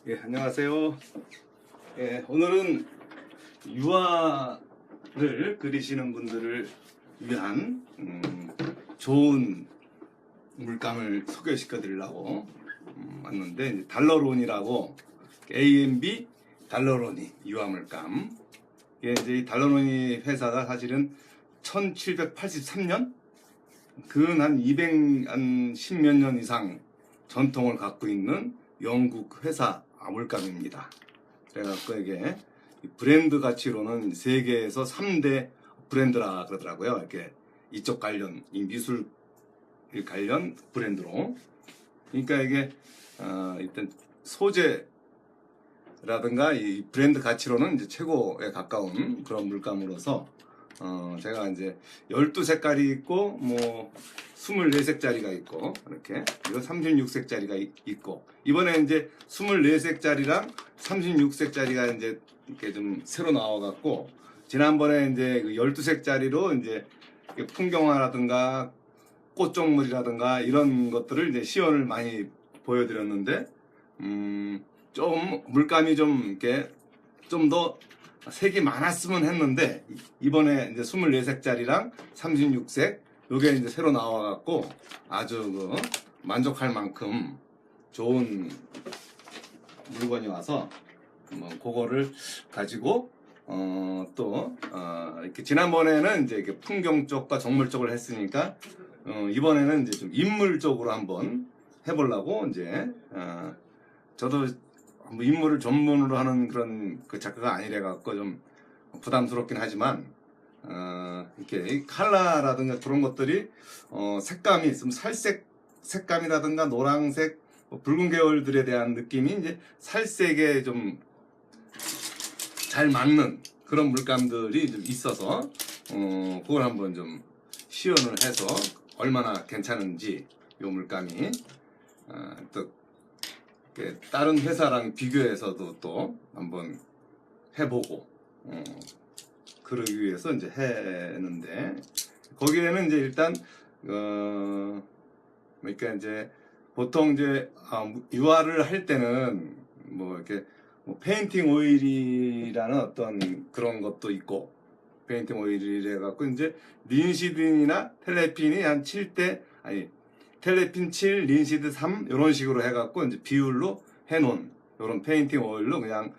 예, 안녕하세요. 예, 오늘은 유화를 그리시는 분들을 위한 좋은 물감을 소개시켜 드리려고 왔는데, 이제 달러론이라고 AMB 달러론이 유화 물감. 이게 이제 이 달러론이 회사가 사실은 1783년 근 210몇 년 이상 전통을 갖고 있는 영국 회사 물감입니다. 그래갖고 이게 브랜드 가치로는 세계에서 3대 브랜드라 그러더라고요. 이렇게 이쪽 관련, 이 미술 관련 브랜드로. 그러니까 이게 일단 소재라든가 이 브랜드 가치로는 이제 최고에 가까운 그런 물감으로서 제가 이제 12색깔이 있고 뭐 24색짜리가 있고 이렇게 이거 36색짜리가 있고, 이번에 이제 24색짜리랑 36색짜리가 이제 이렇게 좀 새로 나와갖고, 지난번에 이제 그 12색짜리로 이제 풍경화라든가 꽃종물이라든가 이런 것들을 이제 시연을 많이 보여드렸는데, 좀 물감이 좀 이렇게 좀 더 색이 많았으면 했는데, 이번에 이제 24색짜리랑 36색 요게 이제 새로 나와갖고 아주 그 만족할 만큼 좋은 물건이 와서 뭐 그거를 가지고 이렇게 지난번에는 이제 이렇게 풍경 쪽과 정물 쪽을 했으니까 이번에는 이제 좀 인물 쪽으로 한번 해보려고 이제 저도 뭐 인물을 전문으로 하는 그런 그 작가가 아니래 갖고 좀 부담스럽긴 하지만 이렇게 컬러라든가 그런 것들이 색감이 있으면 살색 색감이라든가 노란색, 붉은 계열들에 대한 느낌이 이제 살색에 좀 잘 맞는 그런 물감들이 좀 있어서 그걸 한번 좀 시연을 해서 얼마나 괜찮은지 요 물감이 또 다른 회사랑 비교해서도 또 한번 해보고 그러기 위해서 이제 했는데, 거기에는 이제 일단 그러니까 이제 보통 이제 유화를 할 때는 뭐 이렇게 뭐 페인팅 오일이라는 어떤 그런 것도 있고, 페인팅 오일이래 갖고 이제 린시든이나 텔레핀이 한 7대 텔레핀 7, 린시드 3 이런 식으로 해갖고 이제 비율로 해놓은 이런 페인팅 오일로 그냥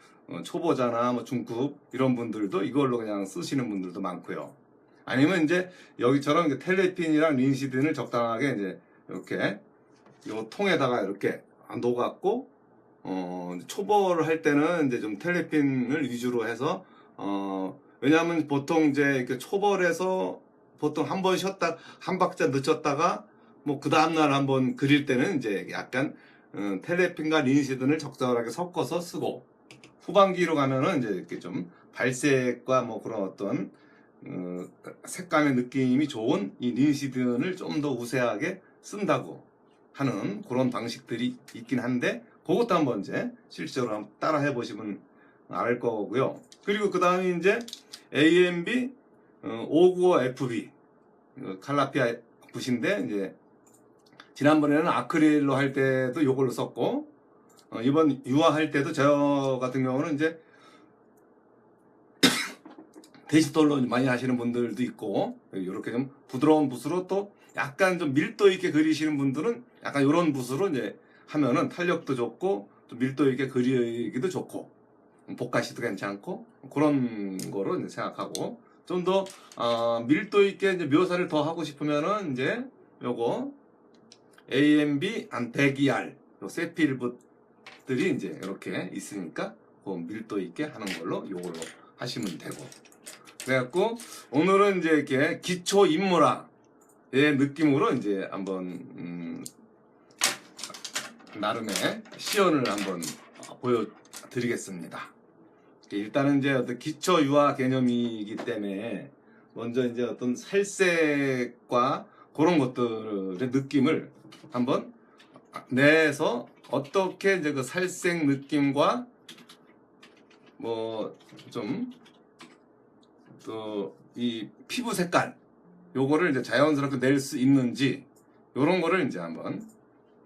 초보자나 뭐 중급 이런 분들도 이걸로 그냥 쓰시는 분들도 많고요. 아니면 이제 여기처럼 텔레핀이랑 린시든을 적당하게 이제 이렇게 요 통에다가 이렇게 녹았고, 초벌을 할 때는 이제 좀 텔레핀을 위주로 해서 왜냐하면 보통 이제 이렇게 초벌해서 보통 한 번 쉬었다 한 박자 늦췄다가 뭐 그 다음날 한번 그릴 때는 이제 약간 텔레핀과 린시든을 적절하게 섞어서 쓰고, 후반기로 가면은 이제 이렇게 좀 발색과 뭐 그런 어떤 색감의 느낌이 좋은 이 린시든을 좀 더 우세하게 쓴다고 하는 그런 방식들이 있긴 한데, 그것도 한번 이제 실제로 한번 따라 해보시면 알 거고요. 그리고 그 다음에 이제 AMB 595FB 칼라피아 붓인데, 이제 지난번에는 아크릴로 할 때도 이걸로 썼고, 이번 유화 할 때도 저 같은 경우는 이제 데지털로 많이 하시는 분들도 있고, 이렇게 좀 부드러운 붓으로 또 약간 좀 밀도 있게 그리시는 분들은 약간 이런 붓으로 이제 하면은 탄력도 좋고 좀 밀도 있게 그리기도 좋고 복가시도 괜찮고 그런 거로 이제 생각하고, 좀 더 밀도 있게 이제 묘사를 더 하고 싶으면은 이제 요거 AMB 한 102R 요 세필 붓들이 이제 이렇게 있으니까 그 밀도 있게 하는 걸로 요걸로 하시면 되고, 그래갖고 오늘은 이제 이렇게 기초 인물화의 느낌으로 이제 한번 나름의 시연을 한번 보여드리겠습니다. 일단은 이제 어떤 기초 유화 개념이기 때문에 먼저 이제 어떤 살색과 그런 것들의 느낌을 한번 내서 어떻게 이제 그 살색 느낌과 뭐 좀 또 이 피부 색깔 요거를 이제 자연스럽게 낼 수 있는지 요런 거를 이제 한번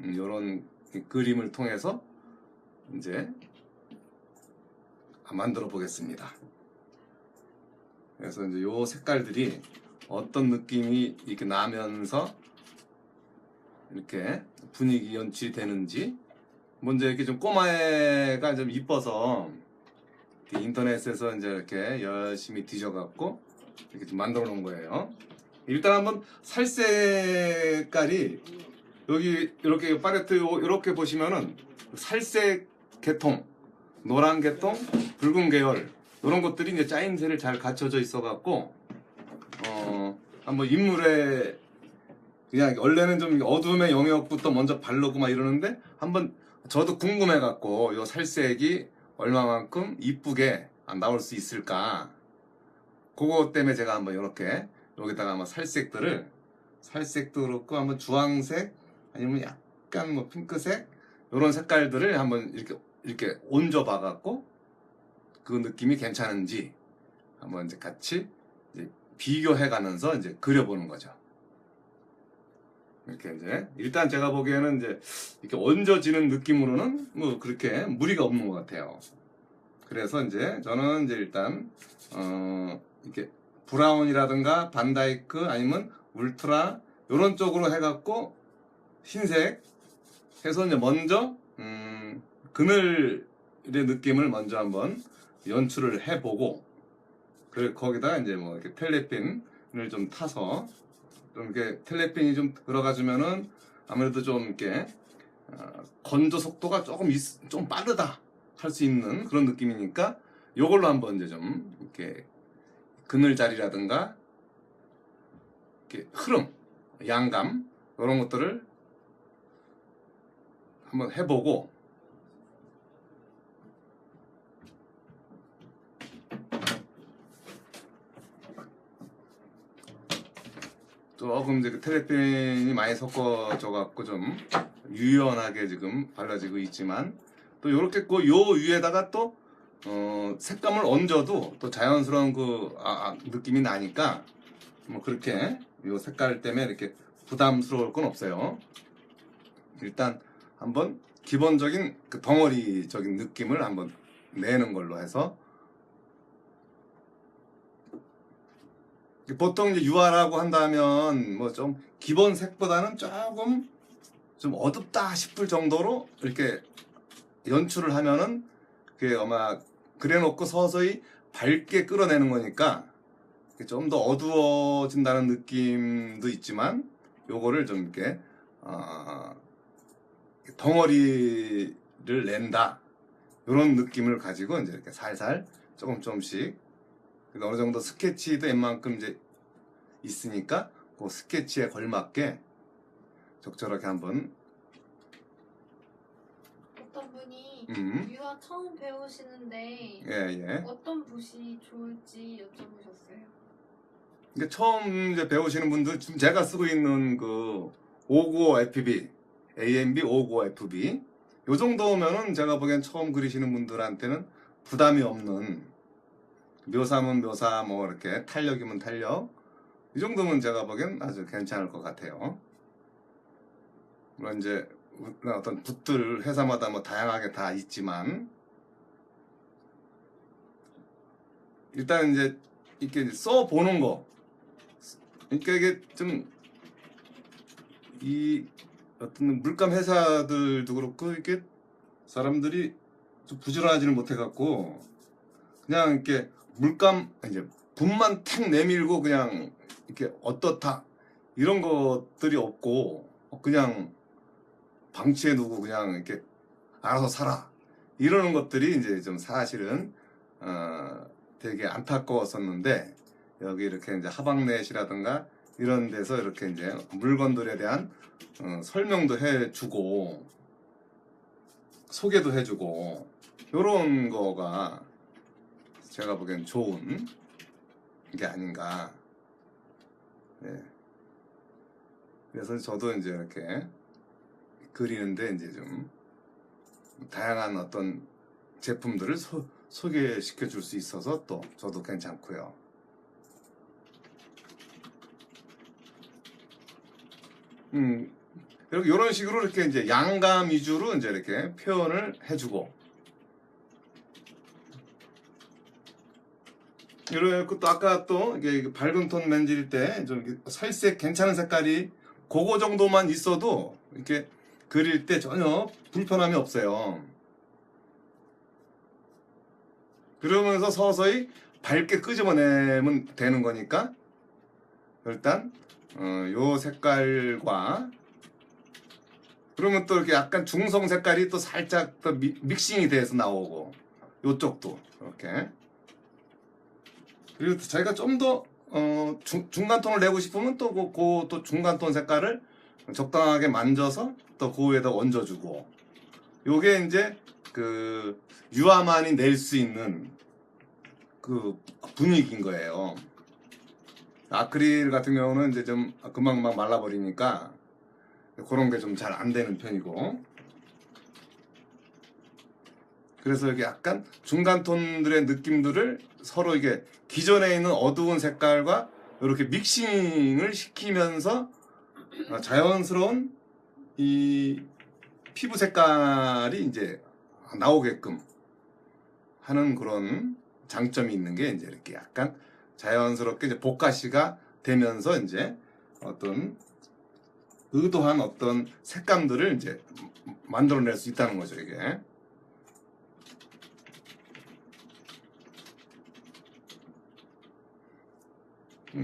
요런 그림을 통해서 이제 만들어 보겠습니다. 그래서 이제 요 색깔들이 어떤 느낌이 이렇게 나면서 이렇게 분위기 연출이 되는지, 먼저 이렇게 좀 꼬마애가 좀 이뻐서 인터넷에서 이제 이렇게 열심히 뒤져갖고 이렇게 좀 만들어 놓은 거예요. 일단 한번 살 색깔이 여기 이렇게 팔레트 이렇게 보시면은 살색 계통, 노란 계통, 붉은 계열 이런 것들이 이제 짜임새를 잘 갖춰져 있어갖고 한번 인물에 그냥 원래는 좀 어둠의 영역부터 먼저 바르고 막 이러는데 한번 저도 궁금해갖고 이 살색이 얼마만큼 이쁘게 나올 수 있을까, 그거 때문에 제가 한번 이렇게 여기다가 한번 살색도 그렇고 한번 주황색 아니면 약간 뭐 핑크색 이런 색깔들을 한번 이렇게 얹어 봐갖고 그 느낌이 괜찮은지 한번 이제 같이 이제 비교해 가면서 이제 그려보는 거죠. 이렇게 이제 일단 제가 보기에는 이제 이렇게 얹어지는 느낌으로는 뭐 그렇게 무리가 없는 것 같아요. 그래서 이제 저는 이제 일단 이렇게 브라운이라든가 반다이크 아니면 울트라 이런 쪽으로 해갖고 흰색 해서 이제 먼저 그늘의 느낌을 먼저 한번 연출을 해보고, 그리고 거기다가 이제 뭐 이렇게 텔레핀을 좀 타서 좀 이렇게 텔레핀이 좀 들어가주면은 아무래도 좀 이렇게 건조 속도가 좀 빠르다 할 수 있는 그런 느낌이니까 요걸로 한번 이제 좀 이렇게 그늘 자리라든가 이렇게 흐름, 양감 이런 것들을 한번 해보고, 조금 이제 텔레핀이 많이 섞어져 갖고 좀 유연하게 지금 발라지고 있지만, 또 요렇게 요 위에다가 또 색감을 얹어도 또 자연스러운 그 느낌이 나니까 뭐 그렇게 요 색깔 때문에 이렇게 부담스러울 건 없어요. 일단 한번 기본적인 그 덩어리적인 느낌을 한번 내는 걸로 해서, 보통 이제 유화라고 한다면 뭐 좀 기본 색보다는 조금 좀 어둡다 싶을 정도로 이렇게 연출을 하면은 그게 아마 그래놓고 서서히 밝게 끌어내는 거니까 좀 더 어두워진다는 느낌도 있지만, 요거를 좀 이렇게 덩어리를 낸다 이런 느낌을 가지고 이제 이렇게 살살 조금씩 어느 정도 스케치도 웬만큼 이제 있으니까 그 스케치에 걸맞게 적절하게 한번. 어떤 분이 음. 유화 처음 배우시는데 예. 어떤 붓이 좋을지 여쭤보셨어요. 이게 처음 이제 배우시는 분들, 지금 제가 쓰고 있는 그 595 FB, AMB 595 FB 요 정도면은 제가 보기엔 처음 그리시는 분들한테는 부담이 없는, 묘사면 묘사, 뭐 이렇게 탄력이면 탄력, 이 정도면 제가 보기엔 아주 괜찮을 것 같아요. 물론 이제 어떤 붓들 회사마다 뭐 다양하게 다 있지만, 일단 이제 이렇게 써 보는 거, 그러니까 이게 좀 이 어떤 물감 회사들도 그렇고 이렇게 사람들이 좀 부지런하지는 못해 갖고 그냥 이렇게 물감 이제 붓만 탁 내밀고 그냥 이렇게 어떻다 이런 것들이 없고 그냥 방치해 두고 그냥 이렇게 알아서 살아 이러는 것들이 이제 좀 사실은 되게 안타까웠었는데, 여기 이렇게 이제 하방넷이라든가 이런 데서 이렇게 이제 물건들에 대한 설명도 해주고 소개도 해주고 이런 거가 제가 보기엔 좋은 게 아닌가. 네. 그래서 저도 이제 이렇게 그리는데 이제 좀 다양한 어떤 제품들을 소개시켜 줄 수 있어서 또 저도 괜찮고요. 이렇게 이런 식으로 이렇게 이제 양감 위주로 이제 이렇게 표현을 해주고, 이렇게 또 아까 또 이게 밝은 톤 맨질일 때 좀 살색 괜찮은 색깔이 그거 정도만 있어도 이렇게 그릴 때 전혀 불편함이 없어요. 그러면서 서서히 밝게 끄집어내면 되는 거니까 일단 요 색깔과 그러면 또 이렇게 약간 중성 색깔이 또 살짝 더 믹싱이 돼서 나오고 요쪽도 이렇게. 그리고 저희가 좀 더 중간 톤을 내고 싶으면 또 중간 톤 색깔을 적당하게 만져서 또 그 위에다 얹어주고, 요게 이제 그 유화만이 낼 수 있는 그 분위기인 거예요. 아크릴 같은 경우는 이제 좀 금방 말라버리니까 그런 게 좀 잘 안 되는 편이고, 그래서 이게 약간 중간 톤들의 느낌들을 서로 이게 기존에 있는 어두운 색깔과 이렇게 믹싱을 시키면서 자연스러운 이 피부 색깔이 이제 나오게끔 하는 그런 장점이 있는 게 이제 이렇게 약간 자연스럽게 이제 복가시가 되면서 이제 어떤 의도한 어떤 색감들을 이제 만들어낼 수 있다는 거죠, 이게.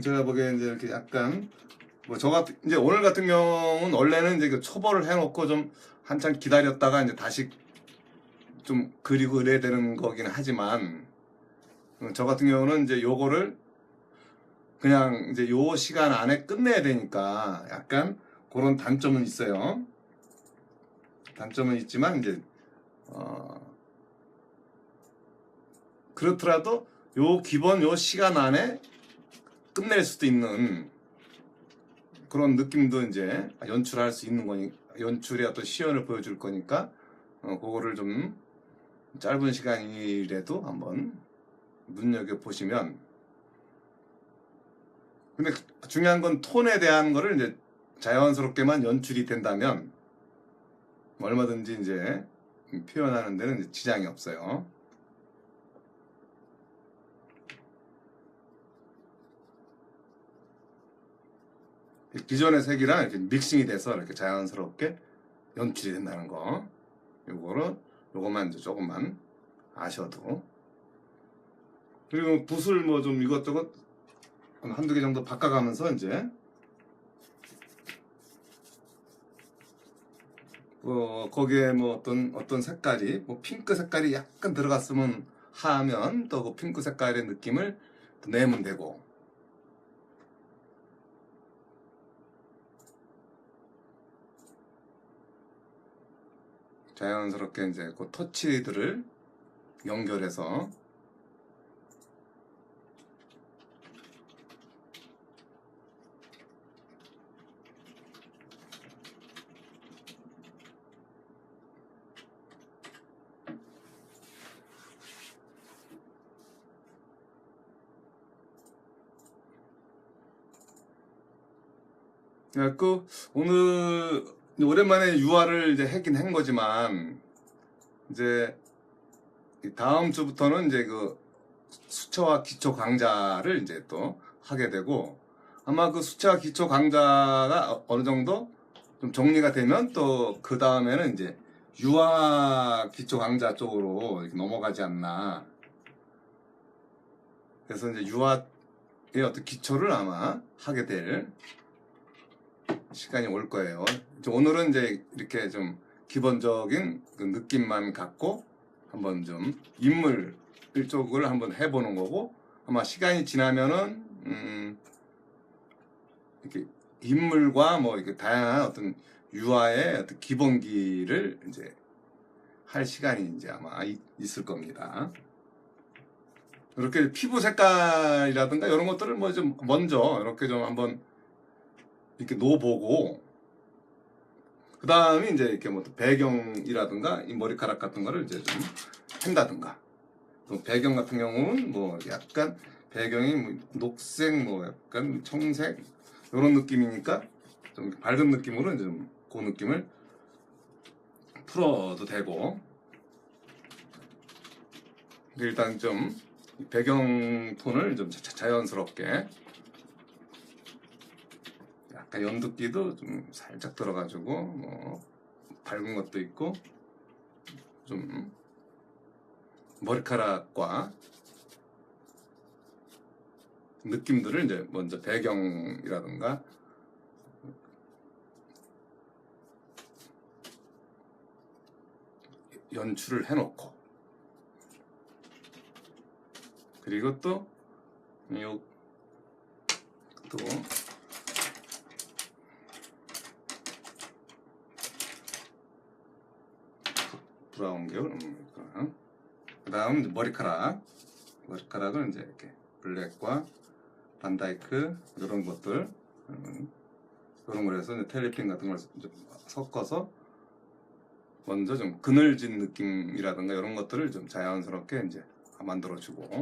제가 보기에 이제 이렇게 약간 뭐 저 같은 이제 오늘 같은 경우는 원래는 이제 초벌을 해놓고 좀 한참 기다렸다가 이제 다시 좀 그리고 이래야 되는 거긴 하지만, 저 같은 경우는 이제 요거를 그냥 이제 요 시간 안에 끝내야 되니까 약간 그런 단점은 있어요. 단점은 있지만 이제 그렇더라도 요 기본 요 시간 안에 끝낼 수도 있는 그런 느낌도 이제 연출할 수 있는 거니, 연출의 어떤 시연을 보여줄 거니까 그거를 좀 짧은 시간이라도 한번 눈여겨보시면. 근데 중요한 건 톤에 대한 거를 이제 자연스럽게만 연출이 된다면 얼마든지 이제 표현하는 데는 이제 지장이 없어요. 기존의 색이랑 이렇게 믹싱이 돼서 이렇게 자연스럽게 연출이 된다는 거, 요거만 이제 조금만 아셔도. 그리고 붓을 뭐 좀 이것저것 한두 개 정도 바꿔가면서 이제 거기에 뭐 어떤 색깔이 뭐 핑크 색깔이 약간 들어갔으면 하면 또 그 핑크 색깔의 느낌을 또 내면 되고, 자연스럽게 이제 그 터치들을 연결해서. 그래갖고 오늘 오랜만에 유화를 이제 하긴 한 거지만, 이제 다음 주부터는 이제 그 수채화 기초 강좌를 이제 또 하게 되고, 아마 그 수채화 기초 강좌가 어느 정도 좀 정리가 되면 또 그 다음에는 이제 유화 기초 강좌 쪽으로 이렇게 넘어가지 않나. 그래서 이제 유화의 어떤 기초를 아마 하게 될 시간이 올 거예요. 오늘은 이제 이렇게 좀 기본적인 그 느낌만 갖고 한번 좀 인물 쪽을 한번 해보는 거고, 아마 시간이 지나면은 이렇게 인물과 뭐 이렇게 다양한 어떤 유화의 어떤 기본기를 이제 할 시간이 이제 아마 있을 겁니다. 이렇게 피부 색깔이라든가 이런 것들을 뭐 좀 먼저 이렇게 좀 한번 이렇게 놓아보고, 그 다음에 이제 이렇게 뭐 배경이라든가 이 머리카락 같은 거를 이제 좀 한다든가. 배경 같은 경우는 뭐 약간 배경이 뭐 녹색, 뭐 약간 청색 이런 느낌이니까 좀 밝은 느낌으로 이제 좀 그 느낌을 풀어도 되고, 일단 좀 배경 톤을 좀 자연스럽게, 약간 연두기도 좀 살짝 들어가지고 뭐 밝은 것도 있고, 좀 머리카락과 느낌들을 이제 먼저 배경이라든가 연출을 해놓고, 그리고 또 브라운 계열, 그 다음 머리카락을 이제 이렇게 블랙과 반다이크 이런 것들, 이런 걸 해서 이제 텔레핀 같은 걸 좀 섞어서 먼저 좀 그늘진 느낌이라든가 이런 것들을 좀 자연스럽게 이제 만들어주고,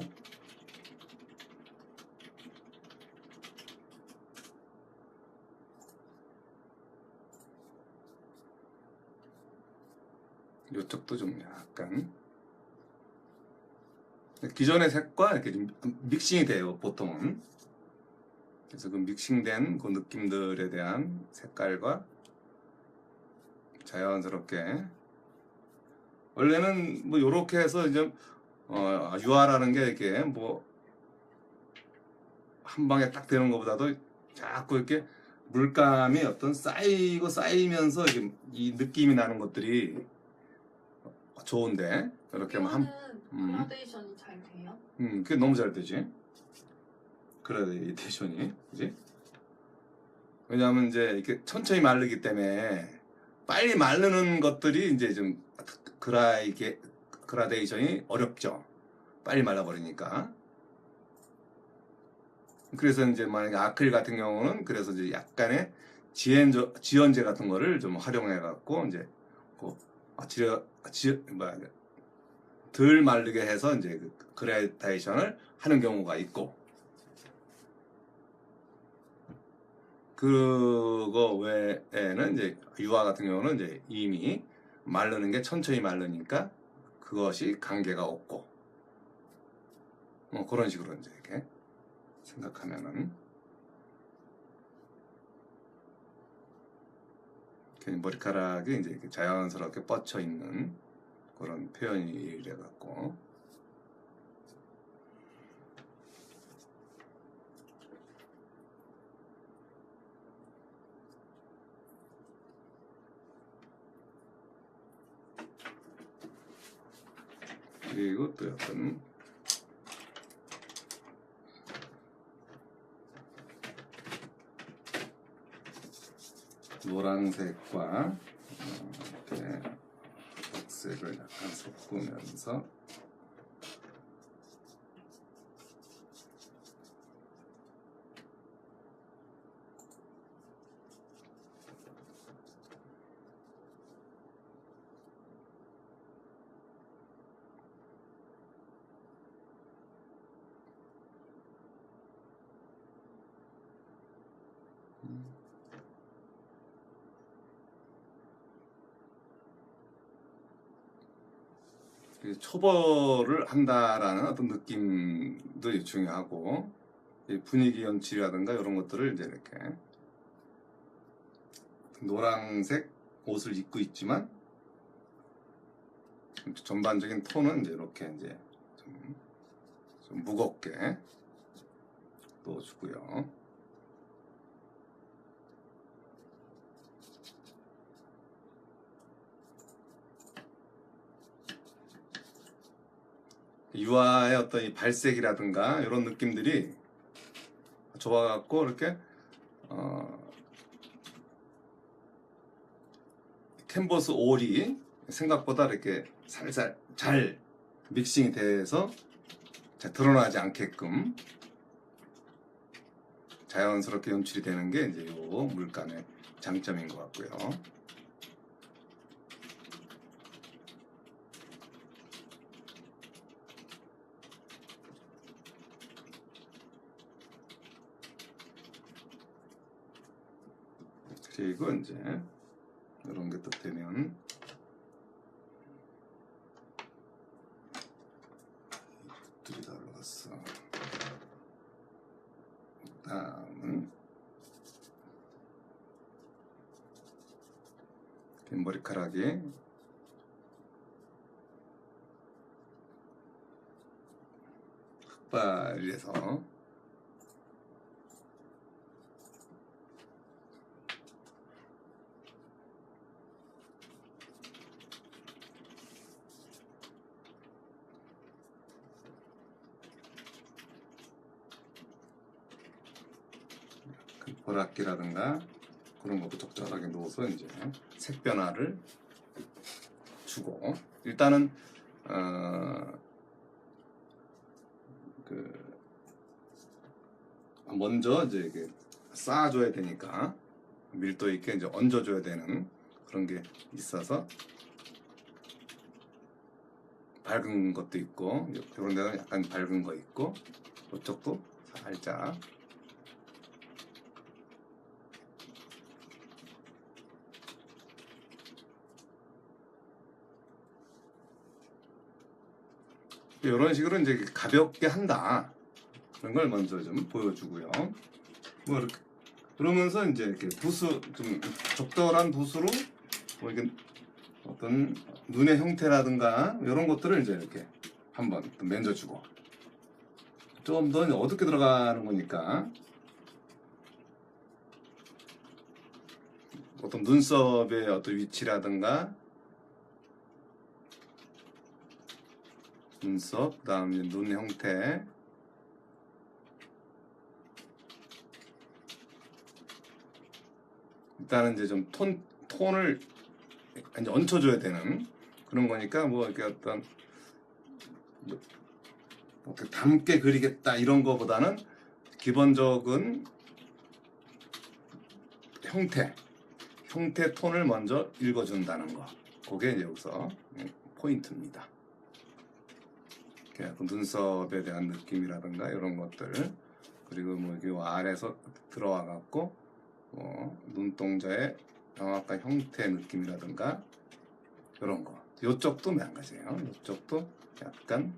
이쪽도 좀 약간 기존의 색과 이렇게 좀 믹싱이 돼요, 보통은. 그래서 그 믹싱된 그 느낌들에 대한 색깔과 자연스럽게, 원래는 뭐 요렇게 해서 이제 유화라는 게 이렇게 뭐 한 방에 딱 되는 것보다도 자꾸 이렇게 물감이 어떤 쌓이면서 이렇게 이 느낌이 나는 것들이 좋은데, 이렇게 이거는 그라데이션이 잘 돼요? 그게 너무 잘 되지. 그라데이션이, 그지? 왜냐하면 이제 이렇게 천천히 마르기 때문에 빨리 마르는 것들이 이제 좀 그라데이션이 어렵죠. 빨리 말라버리니까. 그래서 이제 만약에 아크릴 같은 경우는 그래서 이제 약간의 지연제 같은 거를 좀 활용해 갖고 이제 덜 마르게 해서 이제 그 그라데이션을 하는 경우가 있고, 그거 외에는 이제 유화 같은 경우는 이제 이미 마르는 게 천천히 마르니까 그것이 관계가 없고, 뭐 그런 식으로 이제 이렇게 생각하면은 머리카락이 이제 이렇게 자연스럽게 뻗쳐 있는 그런 표현이 돼 갖고, 그리고 또 약간 노란색과 이렇게 백색을 약간 섞으면서 초벌을 한다라는 어떤 느낌도 중요하고, 분위기 연출이라든가 이런 것들을 이제 이렇게 노란색 옷을 입고 있지만 전반적인 톤은 이제 이렇게 이제 좀 무겁게 넣어주고요. 유화의 어떤 이 발색이라든가 이런 느낌들이 좋아갖고 이렇게 캔버스 올이 생각보다 이렇게 살살 잘 믹싱이 돼서 잘 드러나지 않게끔 자연스럽게 연출이 되는 게 이제 요 물감의 장점인 것 같고요. 그리고 이제 이런 게 또 되면 둘이 다 올라갔어. 다음은 머리카락이 흑발이라서 보랏기라든가 그런 것도 적절하게 넣어서 이제 색 변화를 주고 일단은 그 먼저 이제 이게 쌓아줘야 되니까 밀도 있게 이제 얹어줘야 되는 그런 게 있어서 밝은 것도 있고 이런 데는 약간 밝은 거 있고 이쪽도 살짝 이런 식으로 이제 가볍게 한다 그런 걸 먼저 좀 보여주고요. 뭐 이렇게 그러면서 이제 이렇게 붓을 좀 적절한 붓으로 뭐 이렇게 어떤 눈의 형태라든가 이런 것들을 이제 이렇게 한번 또 만져주고 좀 더 어둡게 들어가는 거니까 어떤 눈썹의 어떤 위치라든가 눈썹 그다음에 눈 형태 일단은 이제 좀 톤을 이제 얹혀줘야 되는 그런 거니까 뭐 이렇게 어떤 뭐 어떻게 담게 그리겠다 이런 거보다는 기본적인 형태 톤을 먼저 읽어준다는 거 그게 이제 여기서 포인트입니다. 이렇게 눈썹에 대한 느낌이라든가 이런 것들 그리고 뭐 여기 아래에서 들어와 갖고 눈동자의 정확한 형태 느낌이라든가 이런 거 이쪽도 마찬가지예요. 이쪽도 약간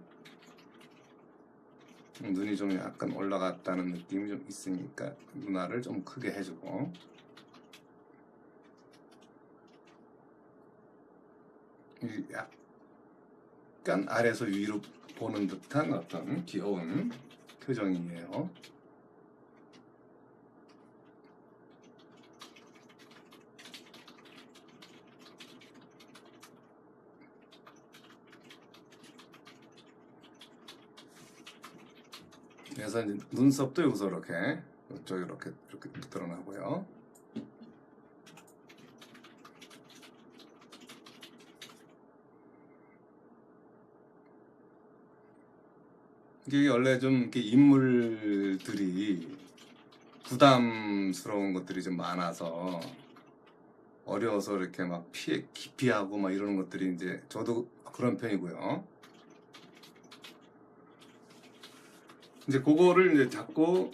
눈이 좀 약간 올라갔다는 느낌이 좀 있으니까 눈알을 좀 크게 해주고 약간 아래에서 위로 보는 듯한 어떤 귀여운 표정이에요. 그래서 이제 눈썹도 여기서 이렇게 이쪽 이렇게 드러나고요. 이게 원래 좀 이렇게 인물들이 부담스러운 것들이 좀 많아서 어려워서 이렇게 막 기피하고 막 이러는 것들이 이제 저도 그런 편이고요. 이제 그거를 이제 자꾸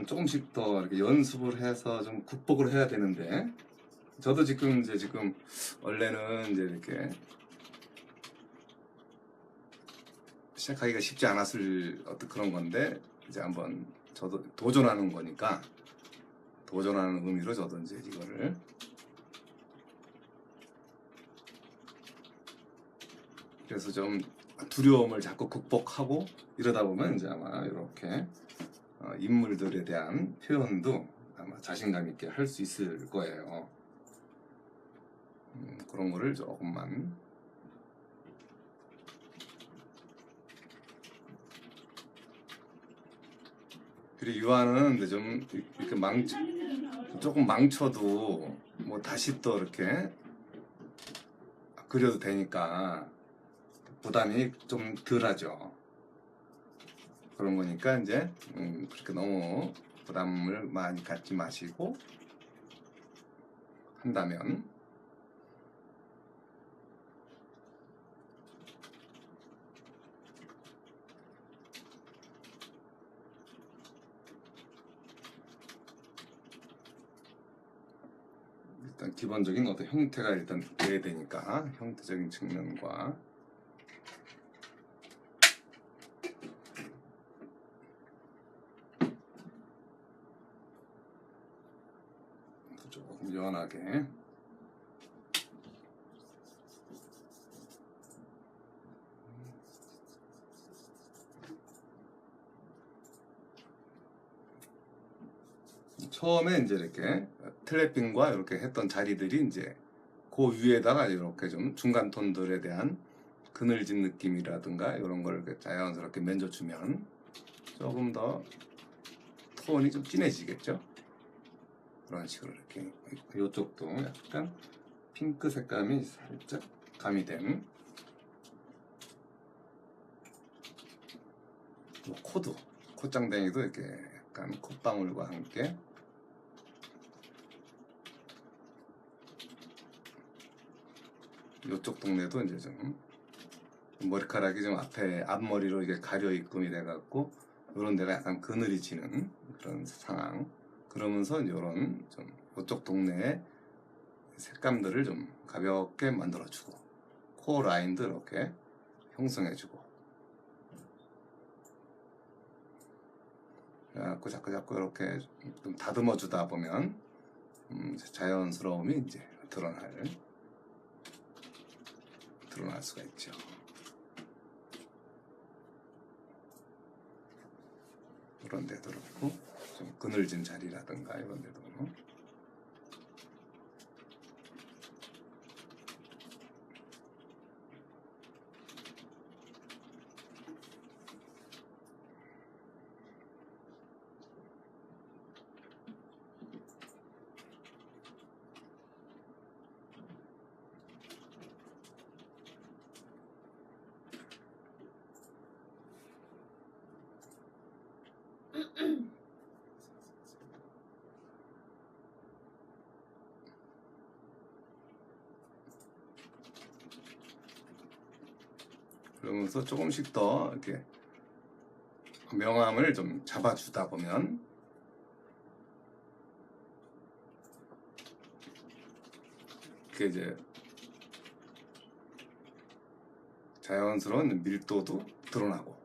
조금씩 더 이렇게 연습을 해서 좀 극복을 해야 되는데 저도 지금 원래는 이제 이렇게 시작하기가 쉽지 않았을 어떤 그런 건데 이제 한번 저도 도전하는 거니까 도전하는 의미로 저도 이제 이거를 그래서 좀 두려움을 자꾸 극복하고 이러다 보면 이제 아마 이렇게 인물들에 대한 표현도 아마 자신감 있게 할 수 있을 거예요. 그런 거를 조금만 그리고 유아는 근데 좀 이렇게 조금 망쳐도 뭐 다시 또 이렇게 그려도 되니까 부담이 좀 덜하죠. 그런 거니까 이제 그렇게 너무 부담을 많이 갖지 마시고 한다면 일단 기본적인 어떤 형태가 일단 돼야 되니까 형태적인 측면과 조금 연하게 처음에 이제 이렇게 트래핑과 이렇게 했던 자리들이 이제 그 위에다가 이렇게 좀 중간 톤들에 대한 그늘진 느낌이라든가 이런 걸 이렇게 자연스럽게 만져주면 조금 더 톤이 좀 진해지겠죠. 그런 식으로 이렇게 이쪽도 약간 핑크 색감이 살짝 가미된 코도 콧장댕이도 이렇게 약간 콧방울과 함께 이쪽 동네도 이제 좀 머리카락이 좀 앞머리로 이게 가려 입금이 돼갖고 이런 데가 약간 그늘이 지는 그런 상황. 그러면서 이런 좀 이쪽 동네의 색감들을 좀 가볍게 만들어주고 코 라인도 이렇게 형성해주고. 그래갖고 자꾸 이렇게 좀 다듬어주다 보면 자연스러움이 이제 드러날 수가 있죠. 이런 데도 그렇고 좀 그늘진 자리라든가 이런 데도 그러면서 조금씩 더 이렇게 명암을 좀 잡아주다 보면 이게 이제 자연스러운 밀도도 드러나고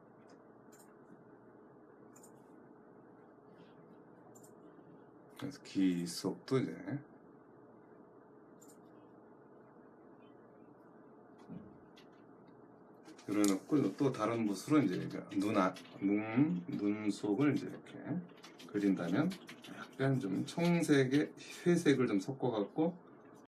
그래서 귀 속도 이제 그려놓고 또 다른 붓으로 이제 눈 속을 이제 이렇게 그린다면 약간 좀 청색의 회색을 좀 섞어갖고